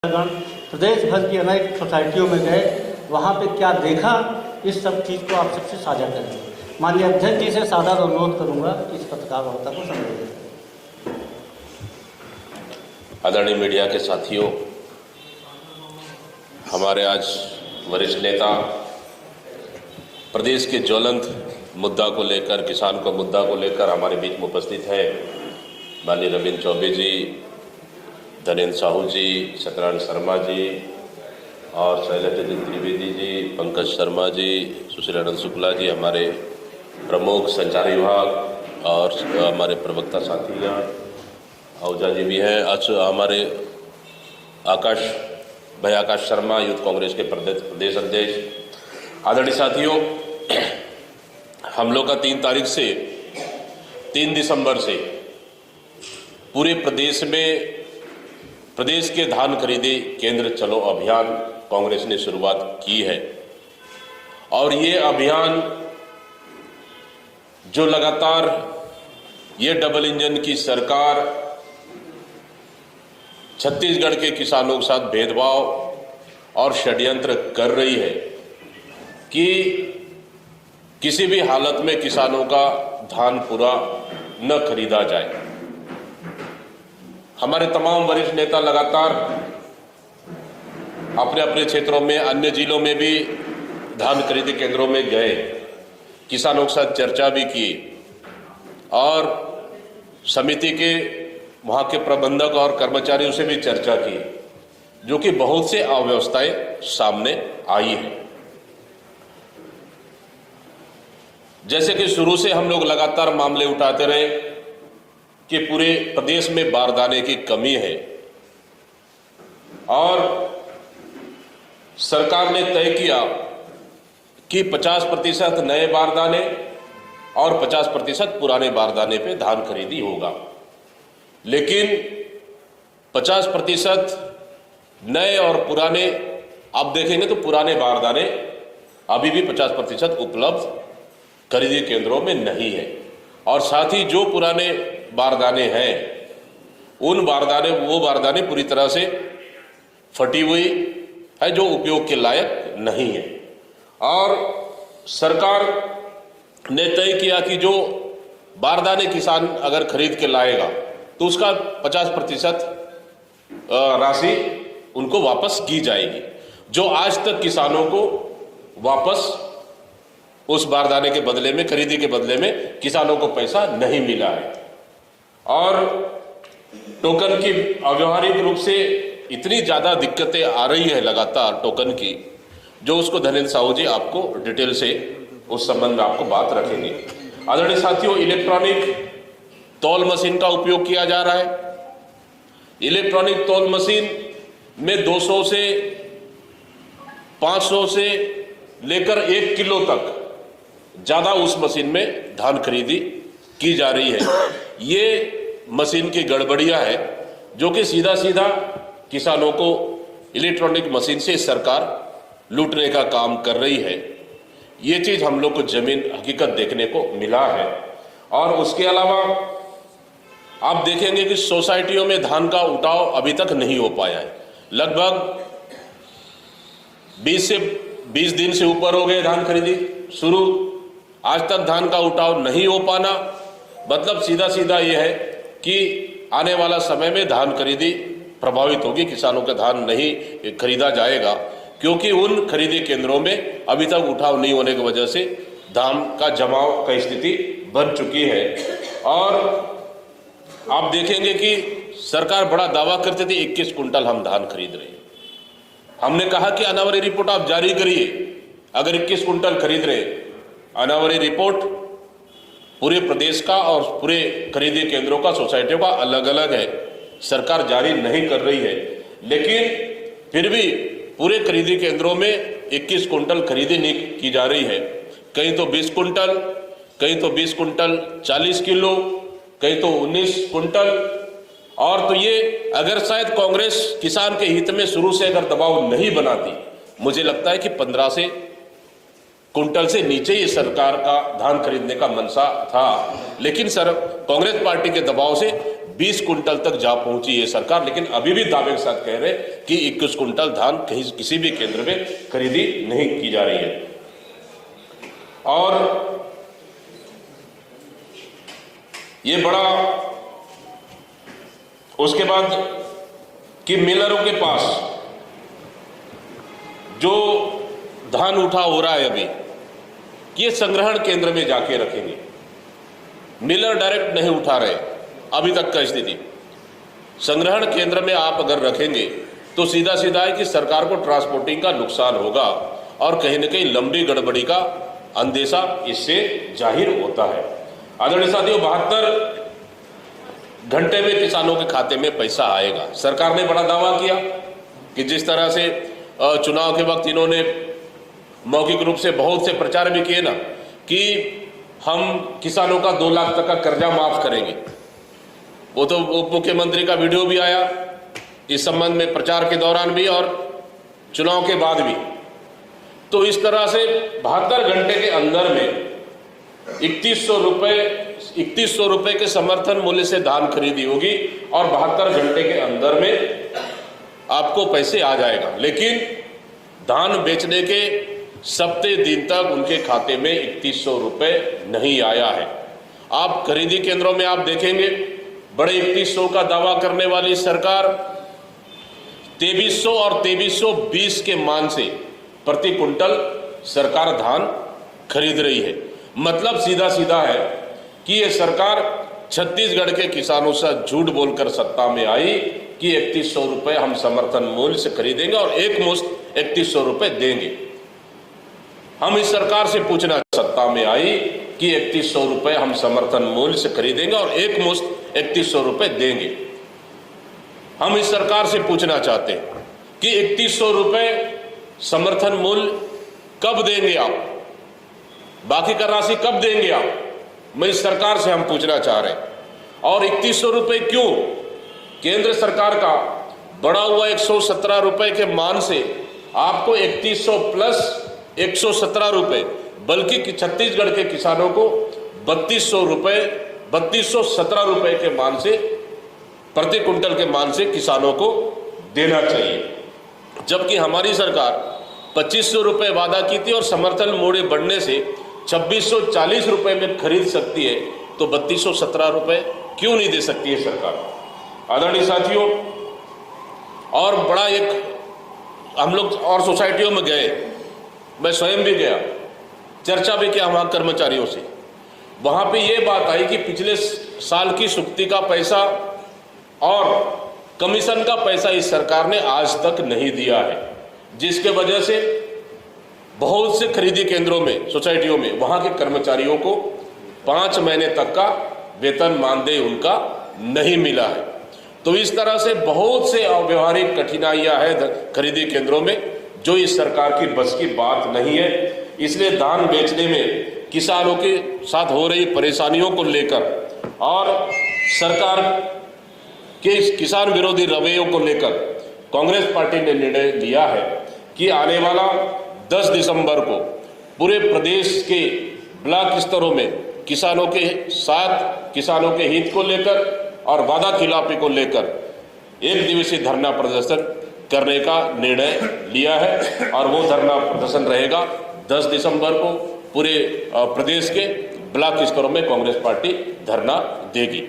प्रदेश भर की अनेक सोसाइटियों में गए, वहाँ पे क्या देखा, इस सब चीज़ को आप सबसे साझा करेंगे। माननीय अध्यक्ष जी से सादर अनुरोध करूँगा कि इस पत्रकार वार्ता को संबोधित करें। आदरणीय मीडिया के साथियों, हमारे आज वरिष्ठ नेता प्रदेश के ज्वलंत मुद्दा को लेकर, किसान को मुद्दा को लेकर हमारे बीच में उपस्थित है। माननीय रविंद्र चौबे जी, धनेन्द्र साहू जी, सत्यनारायण शर्मा जी और शैलेश त्रिवेदी जी, पंकज शर्मा जी, सुशील आनंद शुक्ला जी, हमारे प्रमुख संचार विभाग और हमारे प्रवक्ता साथीगण, आहूजा जी भी हैं। आज हमारे आकाश शर्मा, यूथ कांग्रेस के प्रदेश अध्यक्ष। आदरणीय साथियों, हम लोग का 3 दिसंबर से पूरे प्रदेश में प्रदेश के धान खरीदी केंद्र चलो अभियान कांग्रेस ने शुरुआत की है और ये अभियान जो लगातार ये डबल इंजन की सरकार छत्तीसगढ़ के किसानों के साथ भेदभाव और षड्यंत्र कर रही है कि किसी भी हालत में किसानों का धान पूरा न खरीदा जाए। हमारे तमाम वरिष्ठ नेता लगातार अपने अपने क्षेत्रों में, अन्य जिलों में भी धान खरीदी केंद्रों में गए, किसानों के साथ चर्चा भी की और समिति के वहाँ के प्रबंधक और कर्मचारियों से भी चर्चा की, जो कि बहुत से अव्यवस्थाएं सामने आई है। जैसे कि शुरू से हम लोग लगातार मामले उठाते रहे कि पूरे प्रदेश में बारदाने की कमी है और सरकार ने तय किया कि 50% नए बारदाने और 50% पुराने बारदाने पे धान खरीदी होगा, लेकिन 50% नए और पुराने, आप देखेंगे तो पुराने बारदाने अभी भी 50% उपलब्ध खरीदी केंद्रों में नहीं है और साथ ही जो पुराने बारदाने हैं वो बारदाने पूरी तरह से फटी हुई है, जो उपयोग के लायक नहीं है। और सरकार ने तय किया कि जो बारदाने किसान अगर खरीद के लाएगा तो उसका 50% राशि उनको वापस की जाएगी, जो आज तक किसानों को वापस उस बारदाने के बदले में, खरीदी के बदले में किसानों को पैसा नहीं मिला है। और टोकन की अव्यवहारिक रूप से इतनी ज्यादा दिक्कतें आ रही है लगातार टोकन की, जो उसको धनेन्द्र साहू जी आपको डिटेल से उस संबंध में आपको बात रखेंगे। आदरणीय साथियों, इलेक्ट्रॉनिक तौल मशीन का उपयोग किया जा रहा है। इलेक्ट्रॉनिक तौल मशीन में 200 से 500 से लेकर 1 किलो तक ज्यादा उस मशीन में धान खरीदी की जा रही है। ये मशीन की गड़बड़ियां है जो कि सीधा सीधा किसानों को इलेक्ट्रॉनिक मशीन से सरकार लूटने का काम कर रही है। ये चीज हम लोग को जमीन हकीकत देखने को मिला है। और उसके अलावा आप देखेंगे कि सोसाइटियों में धान का उठाव अभी तक नहीं हो पाया है। लगभग 20 दिन से ऊपर हो गए धान खरीदी शुरू, आज तक धान का उठाव नहीं हो पाना मतलब सीधा सीधा ये है कि आने वाला समय में धान खरीदी प्रभावित होगी, किसानों का धान नहीं खरीदा जाएगा, क्योंकि उन खरीदी केंद्रों में अभी तक उठाव नहीं होने की वजह से धान का जमाव की स्थिति बन चुकी है। और आप देखेंगे कि सरकार बड़ा दावा करती थी 21 कुंटल हम धान खरीद रहे हैं। हमने कहा कि अनावरी रिपोर्ट आप जारी करिए, अगर 21 कुंटल खरीद रहे, अनावरी रिपोर्ट पूरे प्रदेश का और पूरे खरीदी केंद्रों का, सोसाइटियों का अलग अलग है, सरकार जारी नहीं कर रही है। लेकिन फिर भी पूरे खरीदी केंद्रों में 21 कुंटल खरीदी नहीं की जा रही है। कहीं तो 20 कुंटल, कहीं तो 20 कुंटल 40 किलो, कहीं तो 19 कुंटल। और तो ये अगर शायद कांग्रेस किसान के हित में शुरू से अगर दबाव नहीं बनाती, मुझे लगता है कि 15 से कुंटल से नीचे ही सरकार का धान खरीदने का मनसा था, लेकिन कांग्रेस पार्टी के दबाव से 20 कुंटल तक जा पहुंची ये सरकार। लेकिन अभी भी दावे के साथ कह रहे कि 21 कुंटल धान कहीं किसी भी केंद्र में खरीदी नहीं की जा रही है। और ये बड़ा उसके बाद कि मिलरों के पास जो धान उठा हो रहा है अभी, ये संग्रहण केंद्र में जाके रखेंगे। मिलर डायरेक्ट नहीं उठा रहे अभी तक का स्थिति। संग्रहण केंद्र में आप अगर रखेंगे तो सीधा सीधा है कि सरकार को ट्रांसपोर्टिंग का नुकसान होगा और कहीं न कहीं लंबी गड़बड़ी का अंदेशा इससे जाहिर होता है। आदरणीय साथियों, 72 घंटे में किसानों के खाते में पैसा आएगा। सरकार ने बड़ा दावा किया कि जिस तरह से चुनाव के वक्त इन्होंने मौखिक रूप से बहुत से प्रचार भी किए ना कि हम किसानों का 2 लाख तक का कर्जा माफ करेंगे। वो तो उप मुख्यमंत्री का वीडियो भी आया इस संबंध में प्रचार के दौरान भी और चुनाव के बाद भी। तो इस तरह से 72 घंटे के अंदर में 3100 रुपए के समर्थन मूल्य से धान खरीदी होगी और 72 घंटे के अंदर में आपको पैसे आ जाएगा। लेकिन धान बेचने के 7 दिन तक उनके खाते में 3100 रुपए नहीं आया है। आप खरीदी केंद्रों में आप देखेंगे बड़े 3100 का दावा करने वाली सरकार 2300 और 2320 के मान से प्रति कुंटल सरकार धान खरीद रही है। मतलब सीधा सीधा है कि ये सरकार छत्तीसगढ़ के किसानों से झूठ बोलकर सत्ता में आई कि 3100 रुपए हम समर्थन मूल्य से खरीदेंगे और एक मुश्त 3100 रुपए देंगे। हम इस सरकार से पूछना, सत्ता में आई कि 3100 रुपए हम समर्थन मूल्य से खरीदेंगे और एक मुश्त 3100 रुपए देंगे। हम इस सरकार से पूछना चाहते हैं कि 3100 रुपए समर्थन मूल्य कब देंगे आप, बाकी का राशि कब देंगे आप, मैं इस सरकार से हम पूछना चाह रहे हैं। और 3100 रुपए क्यों? केंद्र सरकार का बढ़ा हुआ 117 रुपए के मान से आपको 3100 प्लस 117 रुपए, बल्कि छत्तीसगढ़ के किसानों को 3217 रुपए के मान से प्रति कुंटल के मान से किसानों को देना चाहिए। जबकि हमारी सरकार 2500 रुपए वादा की थी और समर्थन मूल्य बढ़ने से 2640 रुपए में खरीद सकती है, तो 3217 रुपए क्यों नहीं दे सकती है सरकार? आदरणीय साथियों, और बड़ा एक हम लोग और सोसाइटियों में गए, मैं स्वयं भी गया, चर्चा भी किया वहां कर्मचारियों से। वहां पे ये बात आई कि पिछले साल की सुक्ति का पैसा और कमीशन का पैसा इस सरकार ने आज तक नहीं दिया है, जिसके वजह से बहुत से खरीदी केंद्रों में, सोसाइटियों में वहां के कर्मचारियों को 5 महीने तक का वेतन मानदेय उनका नहीं मिला है। तो इस तरह से बहुत से अव्यवहारिक कठिनाइयां हैं खरीदी केंद्रों में, जो इस सरकार की बस की बात नहीं है। इसलिए धान बेचने में किसानों के साथ हो रही परेशानियों को लेकर और सरकार के किसान विरोधी रवैयों को लेकर कांग्रेस पार्टी ने निर्णय लिया है कि आने वाला 10 दिसंबर को पूरे प्रदेश के ब्लॉक स्तरों में किसानों के साथ, किसानों के हित को लेकर और वादा खिलाफी को लेकर 1 दिवसीय धरना प्रदर्शन करने का निर्णय लिया है। और वो धरना प्रदर्शन रहेगा 10 दिसंबर को पूरे प्रदेश के ब्लॉक स्तरों में कांग्रेस पार्टी धरना देगी।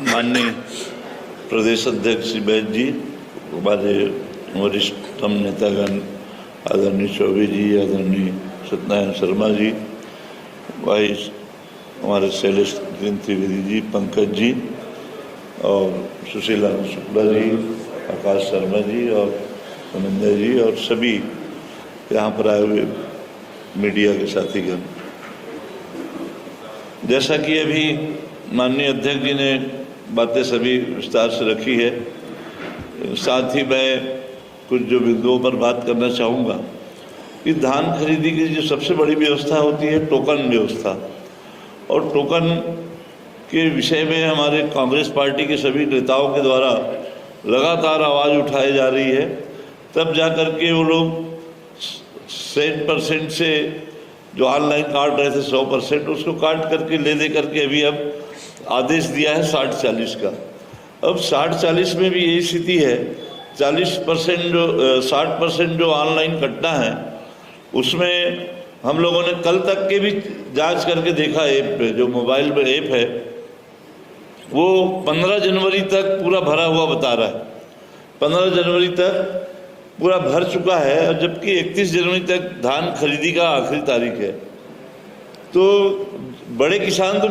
माननीय प्रदेश अध्यक्ष श्री बैद जी, हमारे वरिष्ठतम नेतागण आदरणीय चौबे जी, आदरणीय सत्यनारायण शर्मा जी, वाइस हमारे शैलेश त्रिवेदी जी, पंकज जी और सुशीला शुक्ला जी, आकाश शर्मा जी और अनंदा जी और सभी यहाँ पर आए हुए मीडिया के साथीगण, जैसा कि अभी माननीय अध्यक्ष जी ने बातें सभी विस्तार से रखी है, साथ ही मैं कुछ जो बिंदुओं पर बात करना चाहूँगा कि धान खरीदी की जो सबसे बड़ी व्यवस्था होती है टोकन व्यवस्था, और टोकन के विषय में हमारे कांग्रेस पार्टी के सभी नेताओं के द्वारा लगातार आवाज़ उठाई जा रही है, तब जा कर के वो लोग 100% से जो ऑनलाइन काट रहे थे 100%, उसको काट करके ले दे करके अभी अब आदेश दिया है 60-40 का। अब 60-40 में भी यही स्थिति है, 40% जो 60% जो ऑनलाइन कटना है, उसमें हम लोगों ने कल तक के भी जांच करके देखा, ऐप पे जो मोबाइल में ऐप है वो 15 जनवरी तक पूरा भरा हुआ बता रहा है, 15 जनवरी तक पूरा भर चुका है, और जबकि 31 जनवरी तक धान खरीदी का आखिरी तारीख है। तो बड़े किसान तो